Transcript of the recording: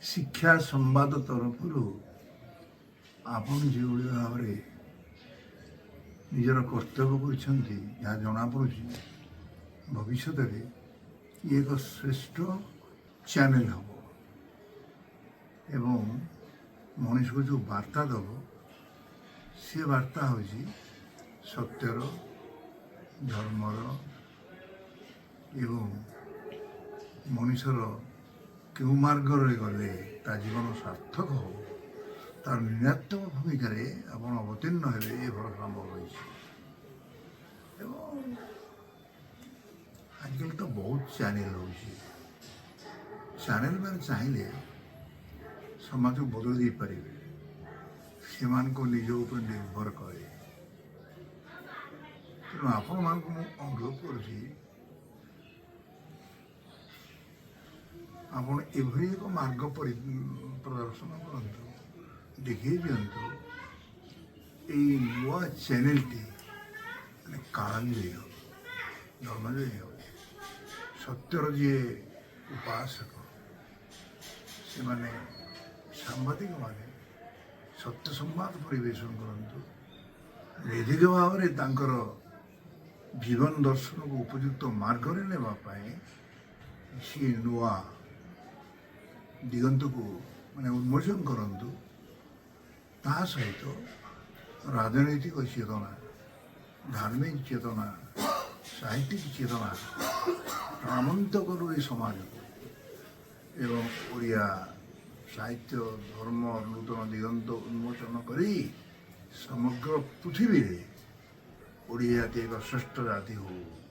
ଶିକ୍ଷା ସମ୍ବାଦ ତରଫରୁ ଆପଣ ଯେଉଁଭଳି ଭାବରେ ନିଜର କର୍ତ୍ତବ୍ୟ କରିଛନ୍ତି ଯାହା ଜଣାପଡ଼ୁଛି ଭବିଷ୍ୟତରେ ଇଏ ଏକ ଶ୍ରେଷ୍ଠ ଚ୍ୟାନେଲ ହେବ ଏବଂ ମଣିଷକୁ ଯେଉଁ ବାର୍ତ୍ତା ଦେବ ସେ ବାର୍ତ୍ତା ହେଉଛି ସତ୍ୟର, ଧର୍ମର ଏବଂ ମଣିଷର କେଉଁ ମାର୍ଗରେ ଗଲେ ତା ଜୀବନ ସାର୍ଥକ ହେବ ତାର ନିର୍ଣ୍ଣାତ୍ମକ ଭୂମିକାରେ ଆପଣ ଅବତୀର୍ଣ୍ଣ ହେବେ ଏ ଭରସା ମୋର ରହିଛି। ଏବଂ ଆଜିକାଲି ତ ବହୁତ ଚ୍ୟାନେଲ ରହୁଛି। ଚ୍ୟାନେଲ ମାନେ ଚାହିଁଲେ ସମାଜକୁ ବଦଳି ଦେଇପାରିବେ, ସେମାନଙ୍କୁ ନିଜ ଉପରେ ନିର୍ଭର କରେ। ତେଣୁ ଆପଣମାନଙ୍କୁ ମୁଁ ଅନୁରୋଧ କରୁଛି ଆପଣ ଏଭଳି ଏକ ମାର୍ଗ ପ୍ରଦର୍ଶନ କରନ୍ତୁ, ଦେଖେଇ ଦିଅନ୍ତୁ ଏଇ ନୂଆ ଚ୍ୟାନେଲଟି ମାନେ କାଳାନ୍ୱୟ ହେବ, ଧର୍ମଜୟ ହେବ। ସତ୍ୟର ଯିଏ ଉପାସକ ସେମାନେ ସାମ୍ବାଦିକମାନେ ସତ୍ୟ ସମ୍ବାଦ ପରିବେଷଣ କରନ୍ତୁ, ନିର୍ଭୀକ ଭାବରେ ତାଙ୍କର ଜୀବନ ଦର୍ଶନକୁ ଉପଯୁକ୍ତ ମାର୍ଗରେ ନେବା ପାଇଁ ସିଏ ନୂଆ ଦିଗନ୍ତକୁ ମାନେ ଉନ୍ମୋଚନ କରନ୍ତୁ। ତା ସହିତ ରାଜନୈତିକ ଚେତନା, ଧାର୍ମିକ ଚେତନା, ସାହିତ୍ୟିକ ଚେତନା ପ୍ରାଣବନ୍ତ କରୁ ଏ ସମାଜକୁ ଏବଂ ଓଡ଼ିଆ ସାହିତ୍ୟ ଧର୍ମ ନୂତନ ଦିଗନ୍ତ ଉନ୍ମୋଚନ କରି ସମଗ୍ର ପୃଥିବୀରେ ଓଡ଼ିଆ ଜାତି ଏକ ଶ୍ରେଷ୍ଠ ଜାତି ହେଉ।